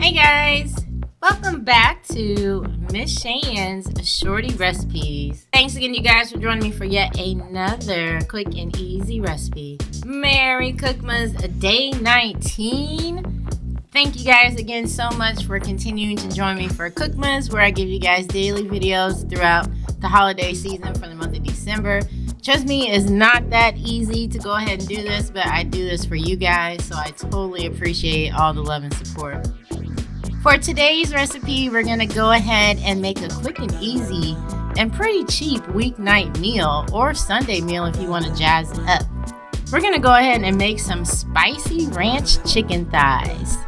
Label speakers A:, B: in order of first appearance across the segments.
A: Hey guys, welcome back to Miss Cheyenne's Shorty Recipes. Thanks again you guys for joining me for yet another quick and easy recipe. Merry Cookmas Day 19. Thank you guys again so much for continuing to join me for Cookmas, where I give you guys daily videos throughout the holiday season for the month of December. Trust me, it's not that easy to go ahead and do this, but I do this for you guys, so I totally appreciate all the love and support. For today's recipe, we're going to go ahead and make a quick and easy and pretty cheap weeknight meal or Sunday meal if you want to jazz it up. We're going to go ahead and make some spicy ranch chicken thighs.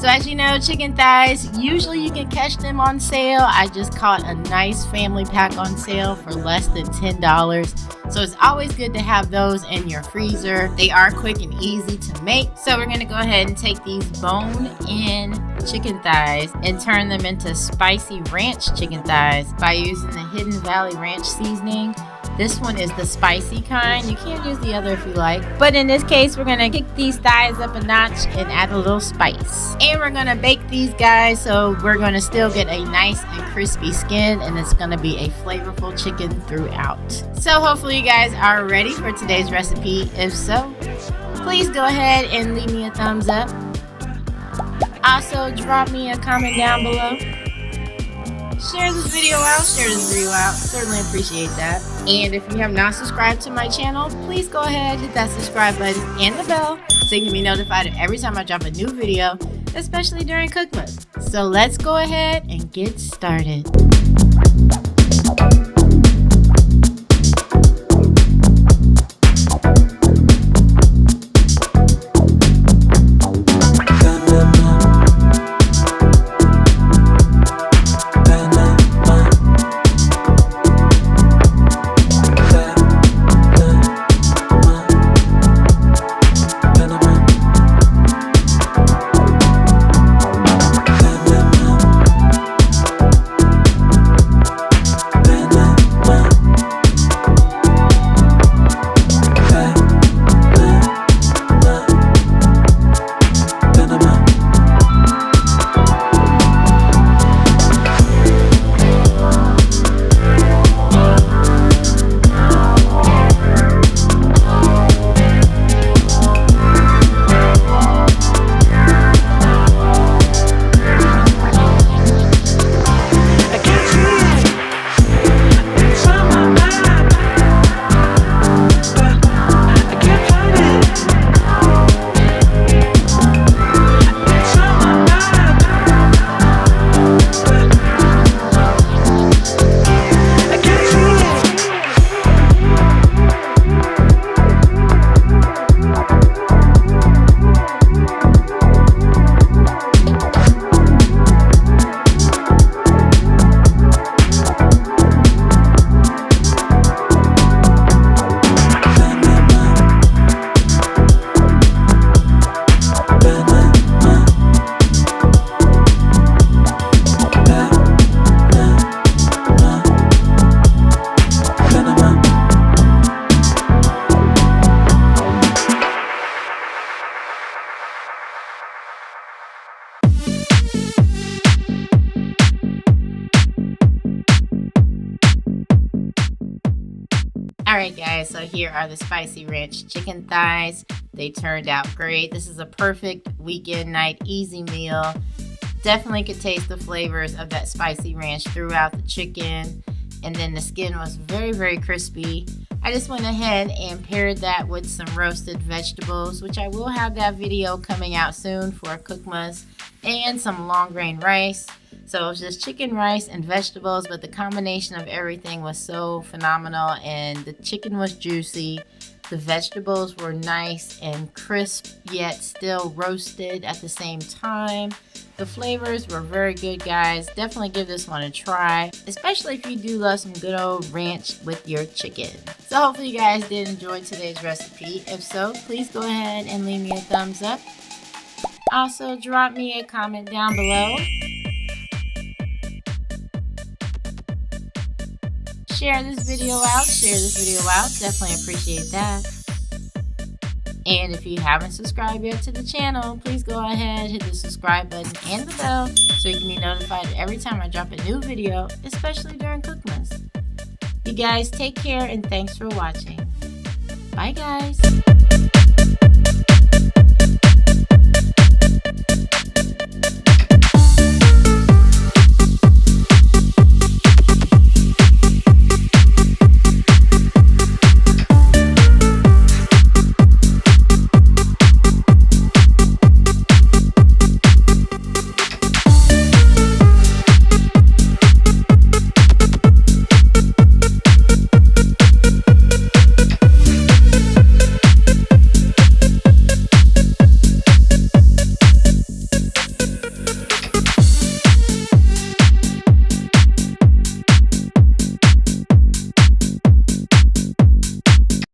A: So as you know, chicken thighs, usually you can catch them on sale. I just caught a nice family pack on sale for less than $10. So it's always good to have those in your freezer. They are quick and easy to make. So we're gonna go ahead and take these bone-in chicken thighs and turn them into spicy ranch chicken thighs by using the Hidden Valley Ranch seasoning. This one is the spicy kind. You can use the other if you like. But in this case, we're going to kick these thighs up a notch and add a little spice. And we're going to bake these guys, so we're going to still get a nice and crispy skin, and it's going to be a flavorful chicken throughout. So hopefully you guys are ready for today's recipe. If so, please go ahead and leave me a thumbs up. Also, drop me a comment down below. Share this video out, certainly appreciate that. And if you have not subscribed to my channel, please go ahead, hit that subscribe button and the bell so you can be notified every time I drop a new video, especially during Cookmas. So let's go ahead and get started. Alright guys, so here are the spicy ranch chicken thighs. They turned out great. This is a perfect weekend night easy meal. Definitely could taste the flavors of that spicy ranch throughout the chicken. And then the skin was very crispy. I just went ahead and paired that with some roasted vegetables, which I will have that video coming out soon for Cookmas, and some long grain rice. So it was just chicken, rice, and vegetables, but the combination of everything was so phenomenal, and the chicken was juicy. The vegetables were nice and crisp, yet still roasted at the same time. The flavors were very good, guys. Definitely give this one a try, especially if you do love some good old ranch with your chicken. So hopefully you guys did enjoy today's recipe. If so, please go ahead and leave me a thumbs up. Also, drop me a comment down below. Share this video out. Definitely appreciate that. And if you haven't subscribed yet to the channel, please go ahead, hit the subscribe button and the bell so you can be notified every time I drop a new video, especially during Cookmas. You guys take care and thanks for watching. Bye guys.